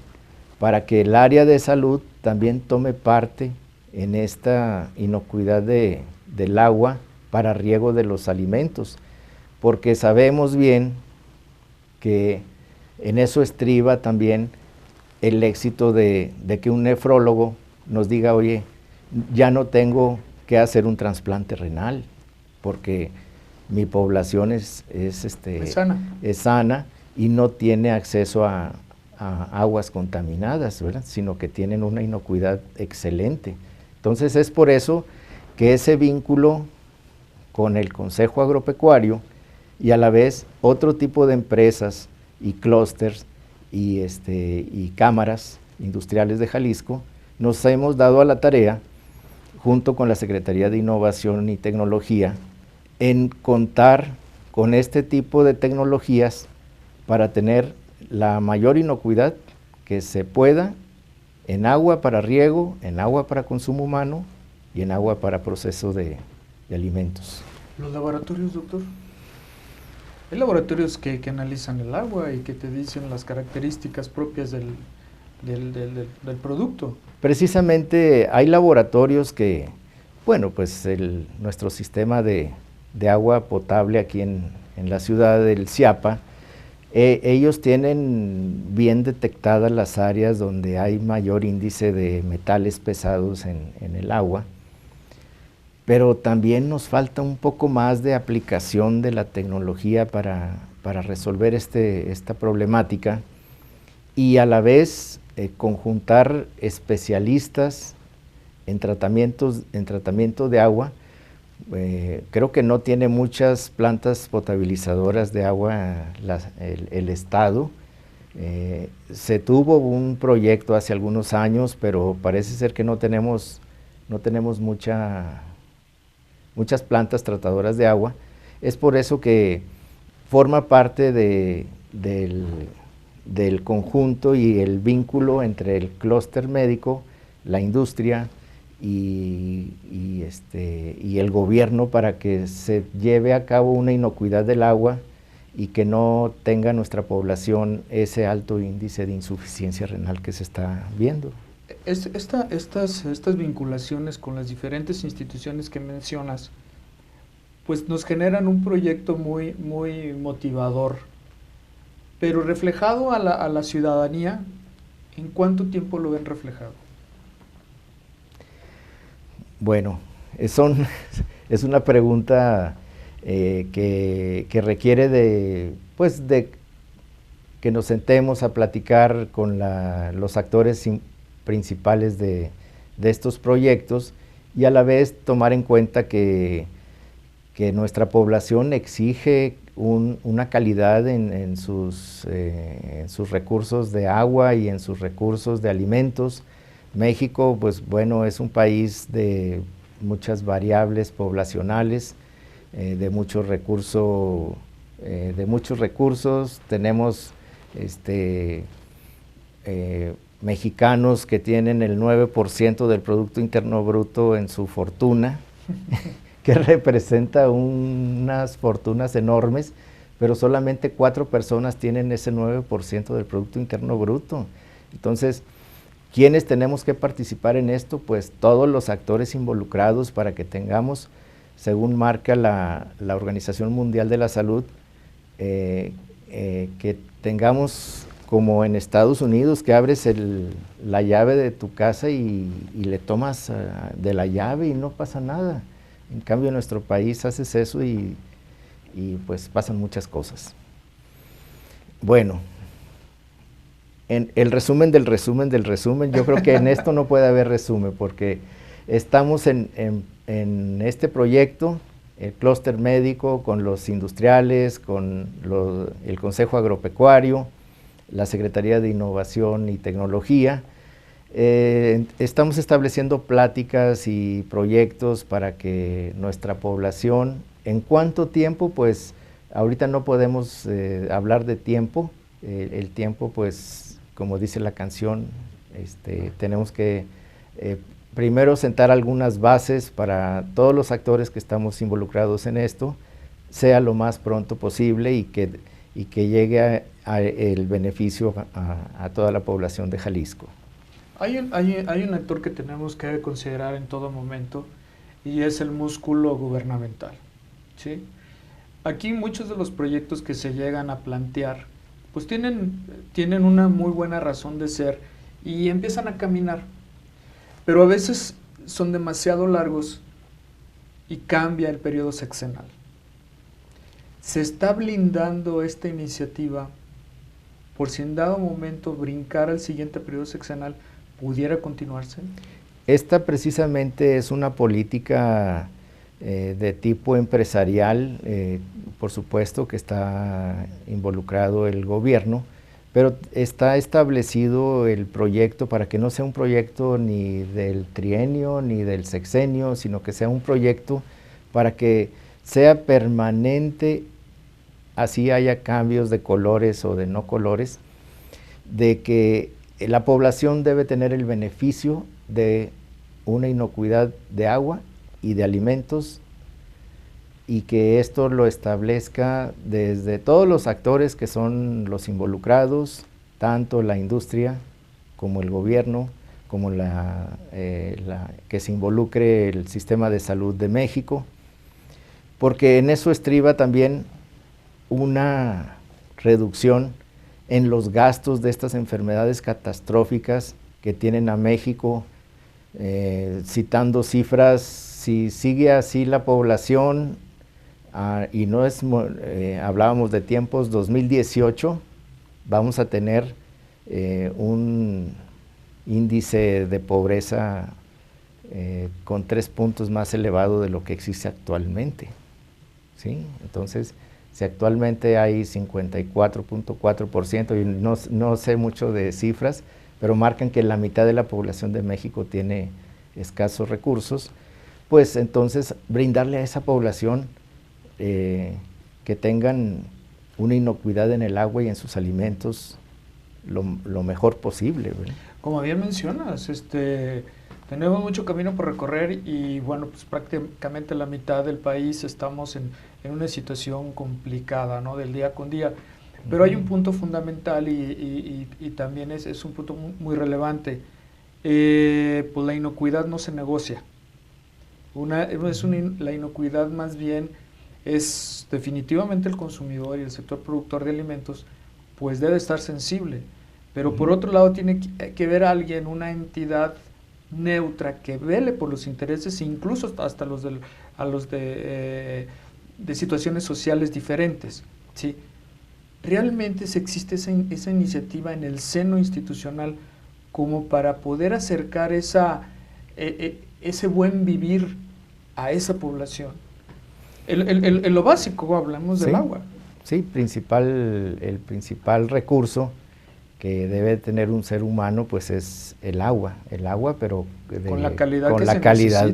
para que el área de salud también tome parte en esta inocuidad del agua para riego de los alimentos, porque sabemos bien que en eso estriba también el éxito de que un nefrólogo nos diga, oye, ya no tengo que hacer un trasplante renal, porque mi población es sana y no tiene acceso a aguas contaminadas, ¿verdad?, sino que tienen una inocuidad excelente. Entonces es por eso que ese vínculo con el Consejo Agropecuario y a la vez otro tipo de empresas y clústeres y cámaras industriales de Jalisco, nos hemos dado a la tarea, junto con la Secretaría de Innovación y Tecnología, en contar con este tipo de tecnologías para tener la mayor inocuidad que se pueda en agua para riego, en agua para consumo humano y en agua para proceso de alimentos. ¿Los laboratorios, doctor? Hay laboratorios que analizan el agua y que te dicen las características propias del producto. Precisamente hay laboratorios que, bueno, pues nuestro sistema de agua potable aquí en la ciudad del Ciapa, ellos tienen bien detectadas las áreas donde hay mayor índice de metales pesados en el agua, pero también nos falta un poco más de aplicación de la tecnología para resolver esta problemática, y a la vez conjuntar especialistas en tratamiento de agua. Creo que no tiene muchas plantas potabilizadoras de agua el estado. Se tuvo un proyecto hace algunos años, pero parece ser que no tenemos muchas plantas tratadoras de agua. Es por eso que forma parte del conjunto y el vínculo entre el clúster médico, la industria y el gobierno, para que se lleve a cabo una inocuidad del agua y que no tenga nuestra población ese alto índice de insuficiencia renal que se está viendo. Estas vinculaciones con las diferentes instituciones que mencionas, pues nos generan un proyecto muy, muy motivador, pero reflejado a la ciudadanía, ¿en cuánto tiempo lo ven reflejado? Bueno, es una pregunta que requiere de que nos sentemos a platicar con los actores principales de estos proyectos y a la vez tomar en cuenta que nuestra población exige una calidad en sus recursos de agua y en sus recursos de alimentos. México, pues bueno, es un país de muchas variables poblacionales, de muchos recursos, tenemos mexicanos que tienen el 9% del Producto Interno Bruto en su fortuna, que representa unas fortunas enormes, pero solamente 4 personas tienen ese 9% del Producto Interno Bruto. Entonces, ¿quiénes tenemos que participar en esto? Pues todos los actores involucrados para que tengamos, según marca la Organización Mundial de la Salud, que tengamos como en Estados Unidos, que abres la llave de tu casa y le tomas de la llave y no pasa nada. En cambio, en nuestro país haces eso y pues pasan muchas cosas. Bueno, en el resumen del resumen del resumen, yo creo que en esto no puede haber resumen, porque estamos en este proyecto, el clúster médico, con los industriales, con el Consejo Agropecuario, la Secretaría de Innovación y Tecnología. Estamos estableciendo pláticas y proyectos para que nuestra población, ¿en cuánto tiempo? Pues ahorita no podemos hablar de tiempo, el tiempo pues como dice la canción, tenemos que primero sentar algunas bases para todos los actores que estamos involucrados en esto, sea lo más pronto posible y que llegue el beneficio a toda la población de Jalisco. Hay un actor que tenemos que considerar en todo momento y es el músculo gubernamental, ¿sí? Aquí muchos de los proyectos que se llegan a plantear pues tienen una muy buena razón de ser y empiezan a caminar, pero a veces son demasiado largos y cambia el periodo sexenal. ¿Se está blindando esta iniciativa por si en dado momento brincar al siguiente periodo sexenal pudiera continuarse? Esta precisamente es una política de tipo empresarial, por supuesto que está involucrado el gobierno, pero está establecido el proyecto para que no sea un proyecto ni del trienio ni del sexenio, sino que sea un proyecto para que sea permanente, así haya cambios de colores o de no colores, de que la población debe tener el beneficio de una inocuidad de agua y de alimentos, y que esto lo establezca desde todos los actores que son los involucrados, tanto la industria como el gobierno, como que se involucre el sistema de salud de México, porque en eso estriba también una reducción en los gastos de estas enfermedades catastróficas que tienen a México. Citando cifras, si sigue así la población, y no es, hablábamos de tiempos 2018, vamos a tener un índice de pobreza con 3 puntos más elevado de lo que existe actualmente, ¿sí? Entonces, si actualmente hay 54.4%, y no sé mucho de cifras, pero marcan que la mitad de la población de México tiene escasos recursos, pues entonces brindarle a esa población que tengan una inocuidad en el agua y en sus alimentos lo mejor posible, ¿verdad? Como bien mencionas, tenemos mucho camino por recorrer y bueno, pues prácticamente la mitad del país estamos en una situación complicada, ¿no? Del día con día. Pero hay un punto fundamental y también es un punto muy relevante. Pues la inocuidad no se negocia. La inocuidad más bien es definitivamente el consumidor y el sector productor de alimentos, pues debe estar sensible. Pero por otro lado tiene que ver a alguien, una entidad neutra que vele por los intereses, incluso hasta de situaciones sociales diferentes, ¿sí? ¿realmente existe esa iniciativa en el seno institucional como para poder acercar ese buen vivir a esa población? En lo básico hablamos del agua. Sí, el principal recurso que debe tener un ser humano pues es el agua, pero con la calidad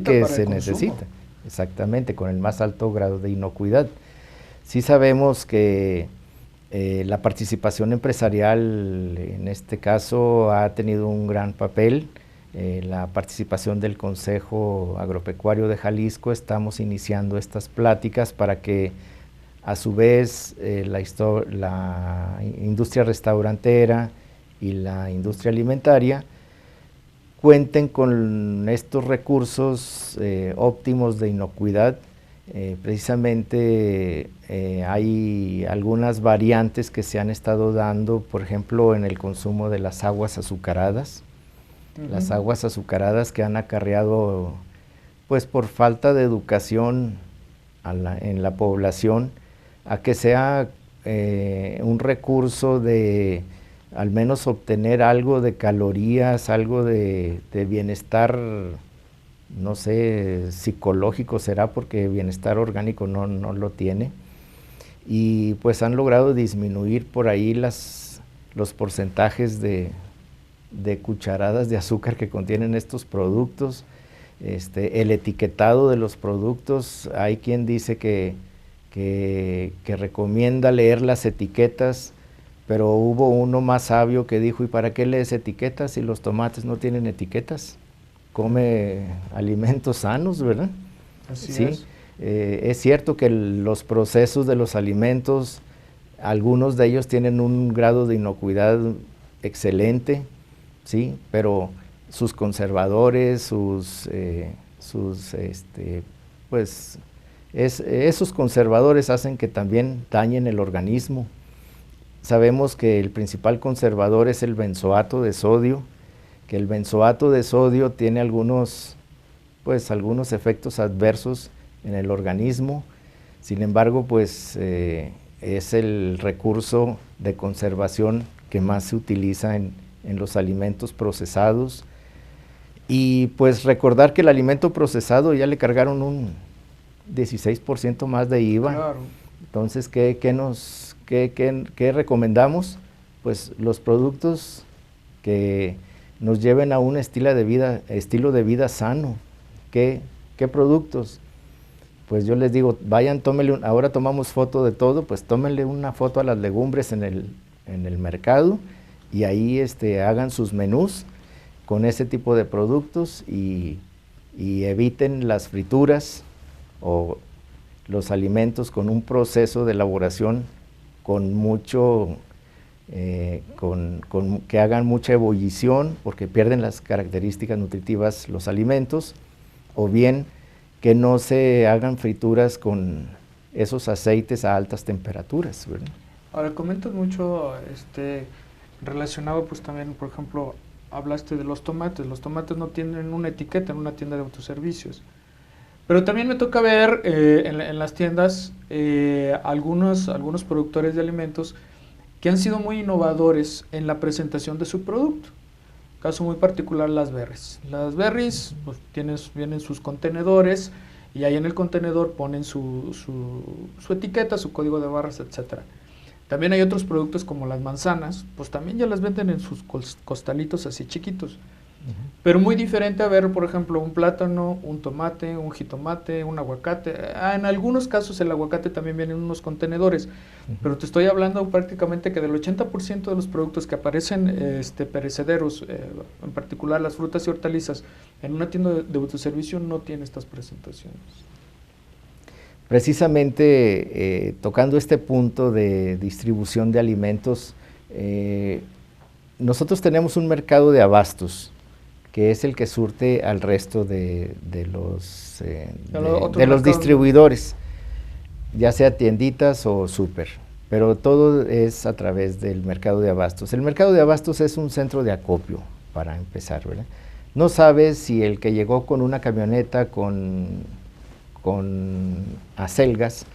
que se necesita, exactamente, con el más alto grado de inocuidad. Sí sabemos que la participación empresarial en este caso ha tenido un gran papel. La participación del Consejo Agropecuario de Jalisco, estamos iniciando estas pláticas para que a su vez la industria restaurantera y la industria alimentaria cuenten con estos recursos óptimos de inocuidad. Precisamente hay algunas variantes que se han estado dando, por ejemplo, en el consumo de las aguas azucaradas. Las aguas azucaradas que han acarreado, pues por falta de educación en la población, a que sea un recurso de al menos obtener algo de calorías, algo de bienestar, no sé, psicológico será, porque bienestar orgánico no lo tiene, y pues han logrado disminuir por ahí los porcentajes de cucharadas de azúcar que contienen estos productos, el etiquetado de los productos. Hay quien dice que recomienda leer las etiquetas, pero hubo uno más sabio que dijo: ¿y para qué lees etiquetas si los tomates no tienen etiquetas? Come alimentos sanos, ¿verdad? Así es. Es cierto que los procesos de los alimentos, algunos de ellos tienen un grado de inocuidad excelente, sí, pero sus conservadores, esos conservadores hacen que también dañen el organismo. Sabemos que el principal conservador es el benzoato de sodio, que el benzoato de sodio tiene algunos efectos adversos en el organismo. Sin embargo, pues es el recurso de conservación que más se utiliza en los alimentos procesados. Y pues recordar que el alimento procesado ya le cargaron un 16% más de IVA. Claro. Entonces, ¿qué recomendamos? Pues los productos que nos lleven a un estilo de vida sano. ¿Qué productos? Pues yo les digo, vayan, ahora tomamos foto de todo, pues tómenle una foto a las legumbres en el mercado, y ahí hagan sus menús con ese tipo de productos, y eviten las frituras o los alimentos con un proceso de elaboración que hagan mucha ebullición, porque pierden las características nutritivas los alimentos, o bien que no se hagan frituras con esos aceites a altas temperaturas, ¿verdad? Ahora, comentas mucho relacionado pues también, por ejemplo, hablaste de los tomates. Los tomates no tienen una etiqueta en una tienda de autoservicios. Pero también me toca ver en las tiendas algunos productores de alimentos que han sido muy innovadores en la presentación de su producto. Caso muy particular, las berries. Las berries pues, vienen sus contenedores, y ahí en el contenedor ponen su etiqueta, su código de barras, etc. También hay otros productos como las manzanas, pues también ya las venden en sus costalitos así chiquitos. Pero muy diferente a ver, por ejemplo, un plátano, un tomate, un jitomate, un aguacate. En algunos casos el aguacate también viene en unos contenedores, pero te estoy hablando prácticamente que del 80% de los productos que aparecen perecederos, en particular las frutas y hortalizas, en una tienda de autoservicio no tiene estas presentaciones. Precisamente tocando este punto de distribución de alimentos, nosotros tenemos un mercado de abastos, que es el que surte al resto de los distribuidores, ya sea tienditas o súper, pero todo es a través del mercado de abastos. El mercado de abastos es un centro de acopio, para empezar, ¿verdad? No sabes si el que llegó con una camioneta con acelgas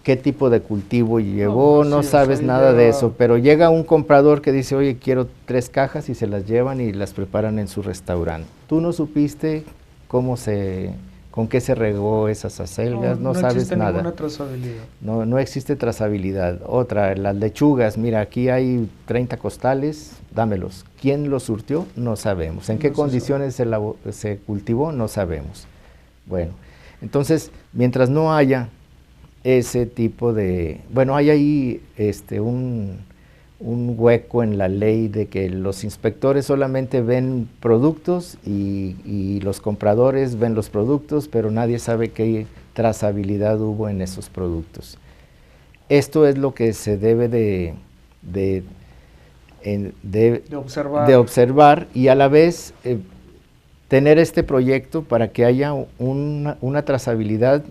qué tipo de cultivo llevó, no sí, sabes nada lleva... de eso, pero llega un comprador que dice, oye, quiero 3 cajas y se las llevan y las preparan en su restaurante. Tú no supiste con qué se regó esas acelgas, no sabes existe nada. Ninguna trazabilidad. No existe trazabilidad. Otra, las lechugas, mira, aquí hay 30 costales, dámelos. ¿Quién los surtió? No sabemos. ¿En qué condiciones se cultivó? No sabemos. Bueno, entonces, mientras no haya ese tipo de... Bueno, hay ahí un hueco en la ley de que los inspectores solamente ven productos y los compradores ven los productos, pero nadie sabe qué trazabilidad hubo en esos productos. Esto es lo que se debe de observar y a la vez tener este proyecto para que haya una trazabilidad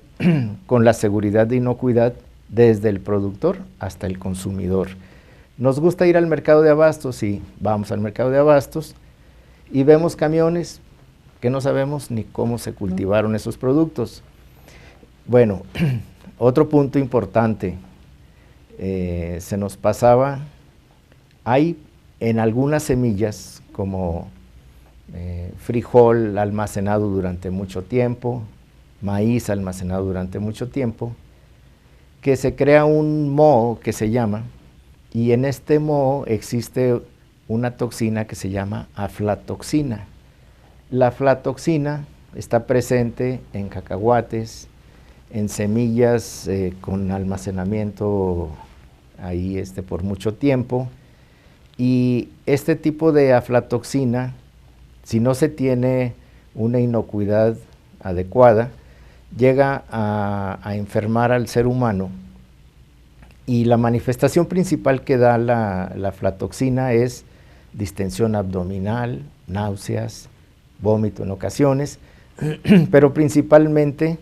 con la seguridad de inocuidad desde el productor hasta el consumidor. Nos gusta ir al mercado de abastos, sí, vamos al mercado de abastos y vemos camiones que no sabemos ni cómo se cultivaron esos productos. Bueno, otro punto importante, se nos pasaba, hay en algunas semillas como frijol almacenado durante mucho tiempo, maíz almacenado durante mucho tiempo, que se crea un moho que se llama, y en este moho existe una toxina que se llama aflatoxina. La aflatoxina está presente en cacahuates, en semillas con almacenamiento ahí por mucho tiempo, y este tipo de aflatoxina, si no se tiene una inocuidad adecuada, llega a enfermar al ser humano, y la manifestación principal que da la aflatoxina es distensión abdominal, náuseas, vómito en ocasiones, pero principalmente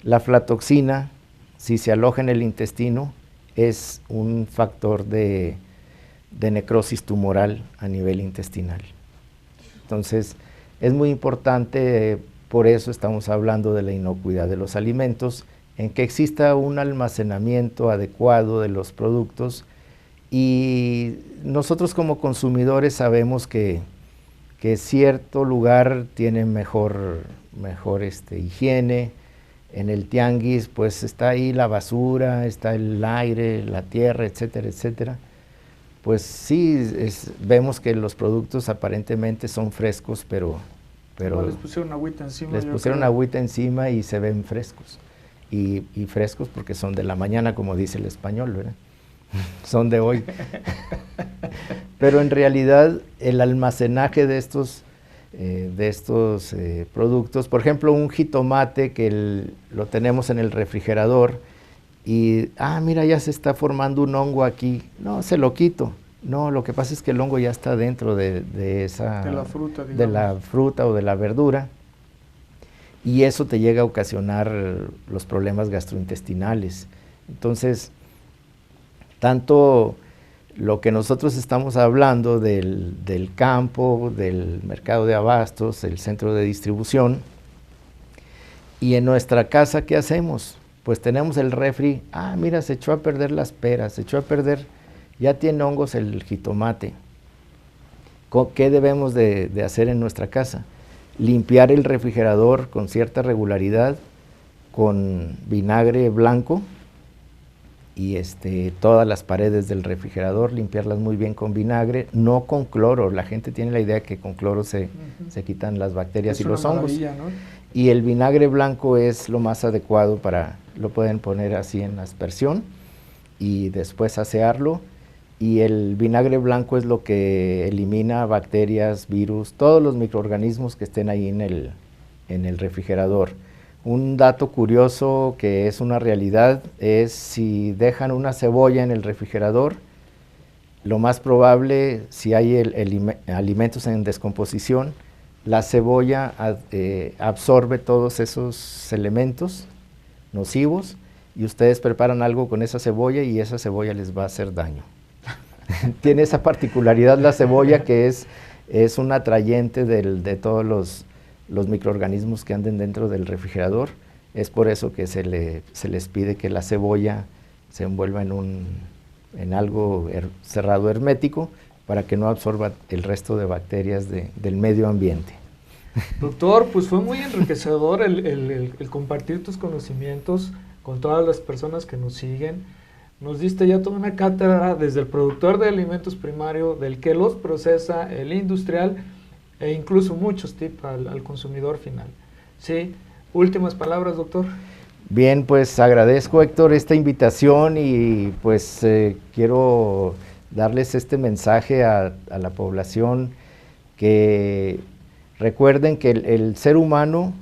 la aflatoxina, si se aloja en el intestino, es un factor de necrosis tumoral a nivel intestinal. Entonces, es muy importante, por eso estamos hablando de la inocuidad de los alimentos, en que exista un almacenamiento adecuado de los productos, y nosotros como consumidores sabemos que cierto lugar tiene mejor higiene. En el tianguis pues está ahí la basura, está el aire, la tierra, etcétera, etcétera. Pues sí, vemos que los productos aparentemente son frescos, pero les pusieron agüita encima. Les pusieron agüita encima y se ven frescos. Y frescos porque son de la mañana, como dice el español, ¿verdad? Son de hoy. Pero en realidad el almacenaje de estos productos, por ejemplo, un jitomate que lo tenemos en el refrigerador y, mira, ya se está formando un hongo aquí. No, se lo quito. No, lo que pasa es que el hongo ya está dentro de la fruta, digamos, de la fruta o de la verdura, y eso te llega a ocasionar los problemas gastrointestinales. Entonces, tanto lo que nosotros estamos hablando del campo, del mercado de abastos, el centro de distribución, y en nuestra casa, ¿qué hacemos? Pues tenemos el refri, mira, se echó a perder las peras, se echó a perder, ya tiene hongos el jitomate. ¿Qué debemos de hacer en nuestra casa? Limpiar el refrigerador con cierta regularidad con vinagre blanco, y todas las paredes del refrigerador limpiarlas muy bien con vinagre, no con cloro. La gente tiene la idea que con cloro se quitan las bacterias y los hongos, ¿no? Y el vinagre blanco es lo más adecuado lo pueden poner así en aspersión y después asearlo, y el vinagre blanco es lo que elimina bacterias, virus, todos los microorganismos que estén ahí en el refrigerador. Un dato curioso que es una realidad es si dejan una cebolla en el refrigerador, lo más probable, si hay alimentos en descomposición, la cebolla absorbe todos esos elementos nocivos, y ustedes preparan algo con esa cebolla y esa cebolla les va a hacer daño. Tiene esa particularidad la cebolla, que es un atrayente de todos los microorganismos que anden dentro del refrigerador. Es por eso que se les pide que la cebolla se envuelva en algo cerrado hermético para que no absorba el resto de bacterias del medio ambiente. Doctor, pues fue muy enriquecedor el compartir tus conocimientos con todas las personas que nos siguen. Nos diste ya toda una cátedra desde el productor de alimentos primario, del que los procesa, el industrial e incluso muchos tips al consumidor final. Sí, últimas palabras, doctor. Bien, pues agradezco, Héctor, esta invitación y pues quiero darles este mensaje a la población, que recuerden que el ser humano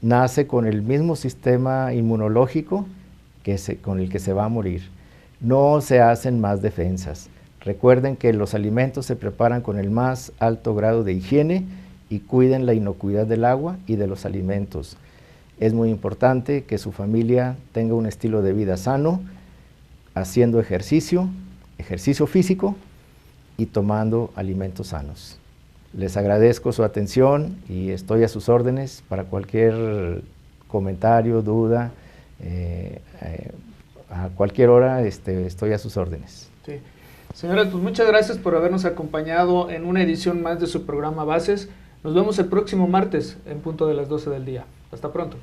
nace con el mismo sistema inmunológico con el que se va a morir. No se hacen más defensas. Recuerden que los alimentos se preparan con el más alto grado de higiene y cuiden la inocuidad del agua y de los alimentos. Es muy importante que su familia tenga un estilo de vida sano, haciendo ejercicio físico y tomando alimentos sanos. Les agradezco su atención y estoy a sus órdenes para cualquier comentario, duda, a cualquier hora estoy a sus órdenes. Sí. Señora, pues muchas gracias por habernos acompañado en una edición más de su programa Bases. Nos vemos el próximo martes en punto de las 12 del día. Hasta pronto.